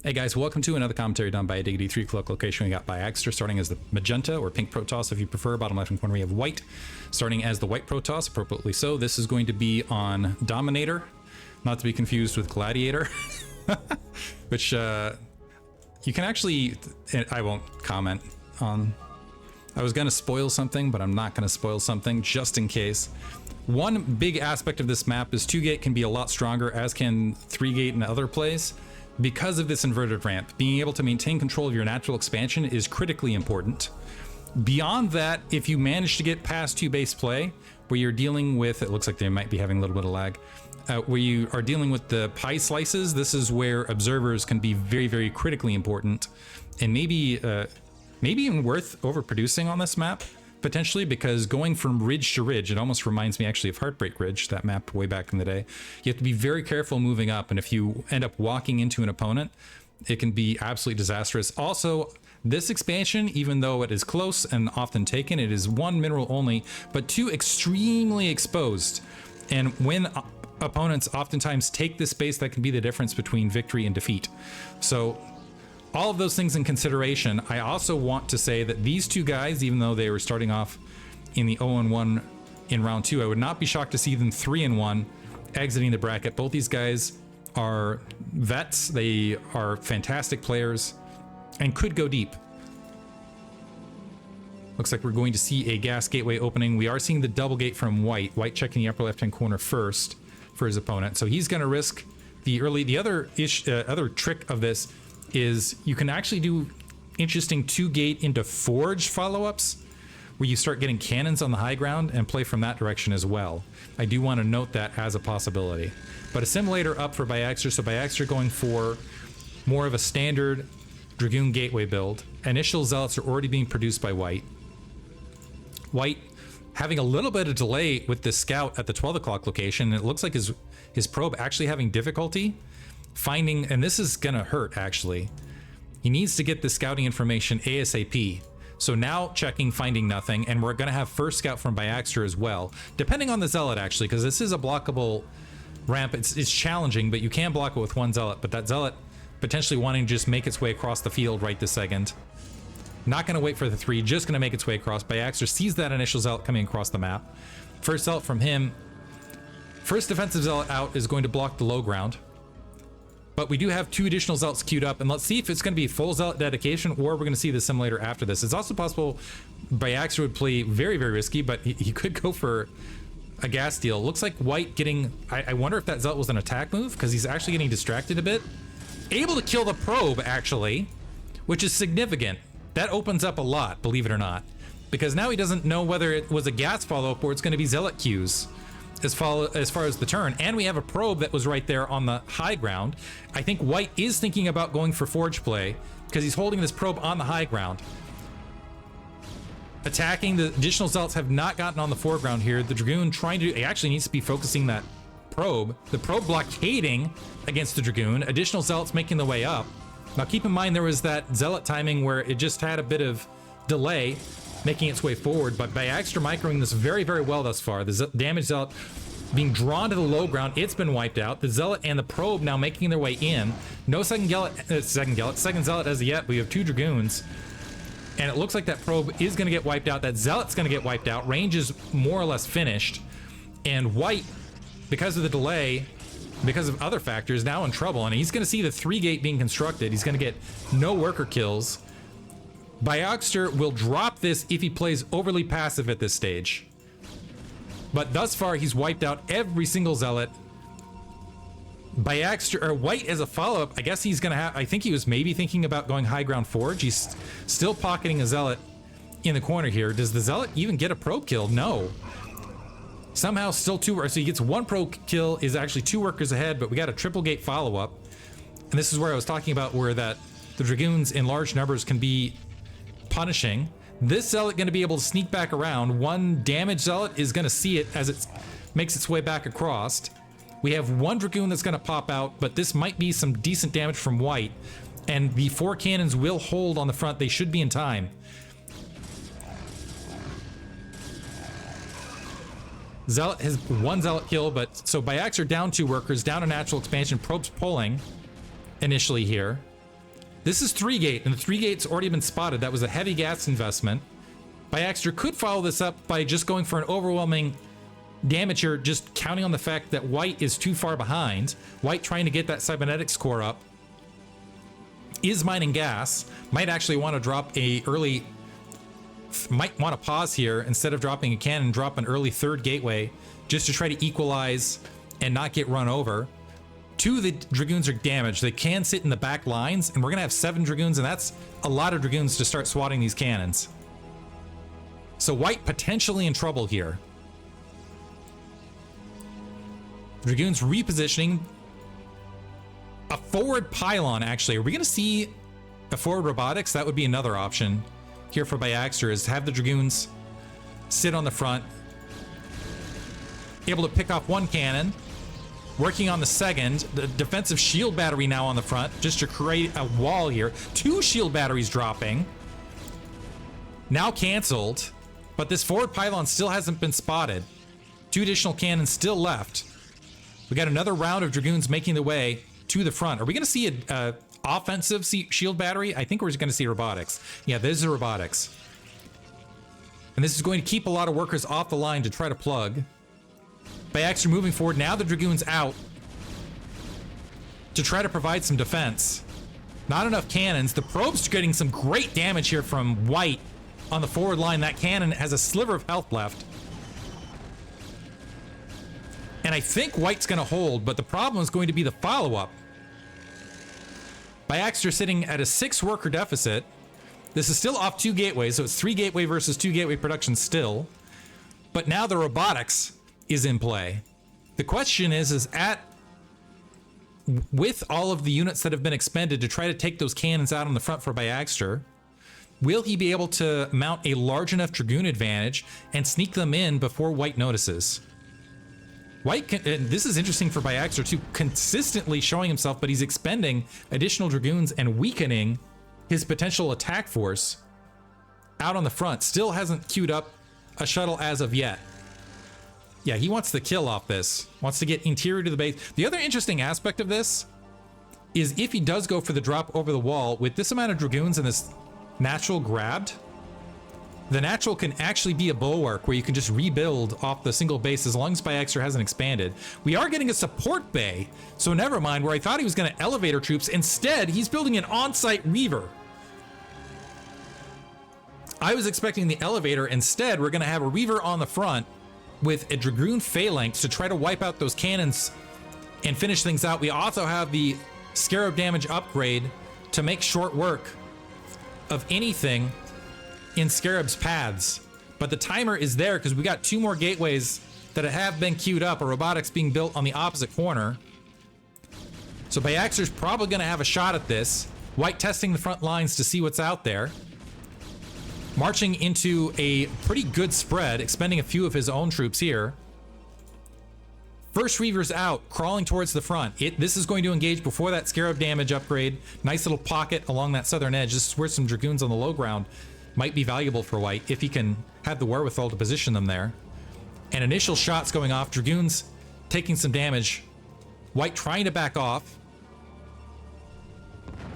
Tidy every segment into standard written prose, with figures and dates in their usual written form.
Hey guys, welcome to another commentary done by Diggity. 3 o'clock location. We got Bayagster starting as the magenta or pink Protoss if you prefer. Bottom left hand corner we have white starting as the white Protoss, appropriately so. This is going to be on Dominator, not to be confused with Gladiator, which you can actually, I won't comment on. I was going to spoil something, but I'm not going to spoil something just in case. One big aspect of this map is 2-gate can be a lot stronger, as can 3-gate and other plays. Because of this inverted ramp, being able to maintain control of your natural expansion is critically important. Beyond that, if you manage to get past 2-base play, where you're dealing with, it looks like they might be having a little bit of lag, where you are dealing with the pie slices, this is where observers can be very, very critically important, and maybe even worth overproducing on this map, potentially, because going from ridge to ridge, it almost reminds me actually of Heartbreak Ridge, that map way back in the day. You have to be very careful moving up, and if you end up walking into an opponent, it can be absolutely disastrous. Also, this expansion, even though it is close and often taken, it is 1 mineral only, but 2 extremely exposed. And when opponents oftentimes take this space, that can be the difference between victory and defeat. So all of those things in consideration, I also want to say that these 2 guys, even though they were starting off in the 0-1 in round 2, I would not be shocked to see them 3-1 exiting the bracket. Both these guys are vets, they are fantastic players, and could go deep. Looks like we're going to see a gas gateway opening. We are seeing the double gate from White. White checking the upper left-hand corner first for his opponent. So he's going to risk the early... The other trick of this is you can actually do interesting 2-gate into forge follow-ups where you start getting cannons on the high ground and play from that direction as well. I do want to note that as a possibility. But assimilator up for Bayagster, so Bayagster going for more of a standard Dragoon gateway build. Initial zealots are already being produced by White. White having a little bit of delay with this scout at the 12 o'clock location, and it looks like his probe actually having difficulty finding, and this is gonna hurt actually. He needs to get the scouting information ASAP. So now checking, finding nothing, and we're gonna have first scout from Bayagster as well, depending on the zealot actually, because this is a blockable ramp. It's challenging, but you can block it with 1 zealot, but that zealot potentially wanting to just make its way across the field right this second. Not gonna wait for the 3, just gonna make its way across. Bayagster sees that initial zealot coming across the map. First zealot from him. First defensive zealot out is going to block the low ground. But we do have 2 additional zealots queued up, and let's see if it's going to be full zealot dedication or we're going to see the assimilator after this. It's also possible Bayagster would play very, very risky, but he could go for a gas deal. Looks like White getting... I wonder if that zealot was an attack move, because he's actually getting distracted a bit. Able to kill the probe, actually, which is significant. That opens up a lot, believe it or not, because now he doesn't know whether it was a gas follow-up or it's going to be zealot queues as far as the turn. And we have a probe that was right there on the high ground. I think White is thinking about going for forge play because he's holding this probe on the high ground. Attacking, the additional zealots have not gotten on the foreground here. The Dragoon trying to... He actually needs to be focusing that probe. The probe blockading against the Dragoon. Additional zealots making the way up. Now keep in mind there was that zealot timing where it just had a bit of delay making its way forward, but Bayagster microing this very, very well thus far. The damage zealot being drawn to the low ground, it's been wiped out. The zealot and the probe now making their way in. No second zealot as of yet. We have 2 Dragoons, and it looks like that probe is going to get wiped out. That zealot's going to get wiped out. Range is more or less finished, and White, because of the delay, because of other factors, now in trouble, and he's going to see the 3-gate being constructed. He's going to get no worker kills. Bayagster will drop this if he plays overly passive at this stage. But thus far, he's wiped out every single zealot. Bayagster, or White as a follow-up, I guess he's gonna have... I think he was maybe thinking about going high ground forge. He's still pocketing a zealot in the corner here. Does the zealot even get a probe kill? No. Somehow still 2... So he gets 1 probe kill, is actually 2 workers ahead, but we got a triple gate follow-up. And this is where I was talking about where that the Dragoons in large numbers can be punishing. This zealot going to be able to sneak back around. 1 damage zealot is going to see it as it makes its way back across. We have 1 Dragoon that's going to pop out, but this might be some decent damage from White, and the 4 cannons will hold on the front. They should be in time. Zealot has 1 zealot kill, but so Bayagster down 2 workers, down a natural expansion. Probe's pulling initially here. This is 3-gate, and the 3-gate's already been spotted. That was a heavy gas investment. Bayagster could follow this up by just going for an overwhelming damage here, just counting on the fact that white is too far behind. White trying to get that cybernetic score up. Is mining gas. Might actually want to drop a early... Might want to pause here. Instead of dropping a cannon, drop an early 3rd gateway just to try to equalize and not get run over. 2 of the Dragoons are damaged. They can sit in the back lines, and we're going to have 7 Dragoons, and that's a lot of Dragoons to start swatting these cannons. So white potentially in trouble here. Dragoons repositioning. A forward pylon, actually. Are we going to see a forward robotics? That would be another option here for Bayagster, is to have the Dragoons sit on the front, able to pick off 1 cannon, working on the 2nd. The defensive shield battery now on the front, just to create a wall here. 2 shield batteries dropping. Now canceled, but this forward pylon still hasn't been spotted. 2 additional cannons still left. We got another round of Dragoons making the way to the front. Are we going to see a offensive shield battery? I think we're just going to see robotics. Yeah, this is robotics. And this is going to keep a lot of workers off the line to try to plug. Bayagster moving forward. Now the Dragoons out to try to provide some defense. Not enough cannons. The probe's getting some great damage here from white on the forward line. That cannon has a sliver of health left. And I think white's going to hold, but the problem is going to be the follow-up. Bayagster sitting at a 6 worker deficit. This is still off 2 gateways, so it's 3 gateway versus 2 gateway production still. But now the robotics is in play. The question is with all of the units that have been expended to try to take those cannons out on the front for Bayagster, will he be able to mount a large enough Dragoon advantage and sneak them in before white notices? White can, and this is interesting for Bayagster too, consistently showing himself, but he's expending additional Dragoons and weakening his potential attack force out on the front. Still hasn't queued up a shuttle as of yet. Yeah, he wants the kill off this. Wants to get interior to the base. The other interesting aspect of this is if he does go for the drop over the wall, with this amount of Dragoons and this natural grabbed, the natural can actually be a bulwark where you can just rebuild off the single base as long as Bayagster hasn't expanded. We are getting a support bay, so never mind, where I thought he was going to elevator troops. Instead, he's building an on-site Reaver. I was expecting the elevator. Instead, we're going to have a Reaver on the front with a Dragoon phalanx to try to wipe out those cannons and finish things out. We also have the Scarab damage upgrade to make short work of anything in Scarab's paths. But the timer is there because we got 2 more gateways that have been queued up, a robotics being built on the opposite corner. So Bayagster's probably going to have a shot at this. White testing the front lines to see what's out there. Marching into a pretty good spread, expending a few of his own troops here. First Reaver's out, crawling towards the front. This is going to engage before that Scarab damage upgrade. Nice little pocket along that southern edge. This is where some Dragoons on the low ground might be valuable for white if he can have the wherewithal to position them there. And initial shots going off. Dragoons taking some damage. White trying to back off.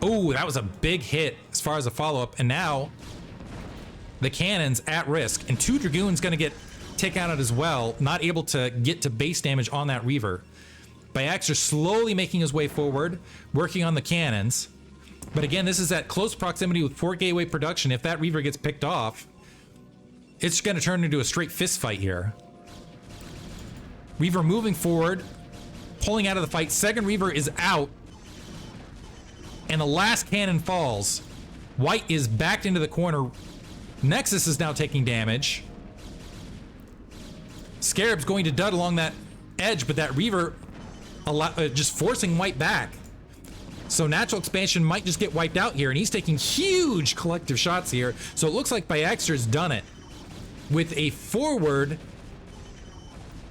Oh, that was a big hit as far as a follow-up. And now the cannon's at risk. And 2 Dragoons going to get taken out as well. Not able to get to base damage on that Reaver. Bayagster slowly making his way forward, working on the cannons. But again, this is at close proximity with 4 gateway production. If that Reaver gets picked off, it's going to turn into a straight fist fight here. Reaver moving forward, pulling out of the fight. Second Reaver is out. And the last cannon falls. White is backed into the corner. Nexus is now taking damage. Scarab's going to dud along that edge, but that Reaver just forcing white back. So natural expansion might just get wiped out here, and he's taking huge collective shots here. So it looks like Bayagster's done it with a forward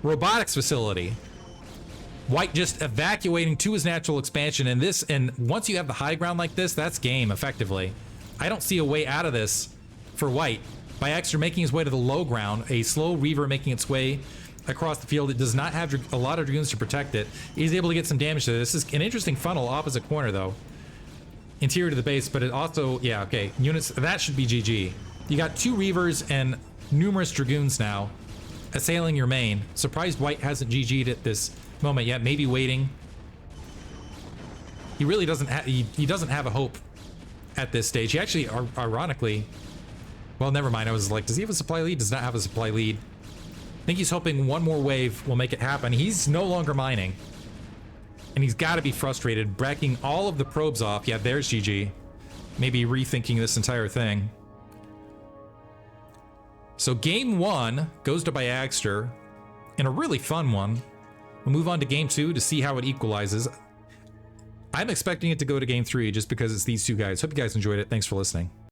robotics facility. White just evacuating to his natural expansion, and once you have the high ground like this, that's game effectively. I don't see a way out of this for white. Bayagster making his way to the low ground, a slow Reaver making its way across the field. It does not have a lot of Dragoons to protect it. He's able to get some damage to this. This is an interesting funnel opposite corner though. interior to the base, but it also, yeah, okay, units, that should be GG. You got 2 Reavers and numerous Dragoons now assailing your main. Surprised White hasn't GG'd at this moment yet, maybe waiting. He really doesn't he doesn't have a hope at this stage. He actually, ironically, well, never mind. I was like, does he have a supply lead? Does not have a supply lead. I think he's hoping one more wave will make it happen. He's no longer mining. And he's got to be frustrated, bracking all of the probes off. Yeah, there's GG. Maybe rethinking this entire thing. So game 1 goes to Bayagster, and a really fun one. We'll move on to game 2 to see how it equalizes. I'm expecting it to go to game 3 just because it's these two guys. Hope you guys enjoyed it. Thanks for listening.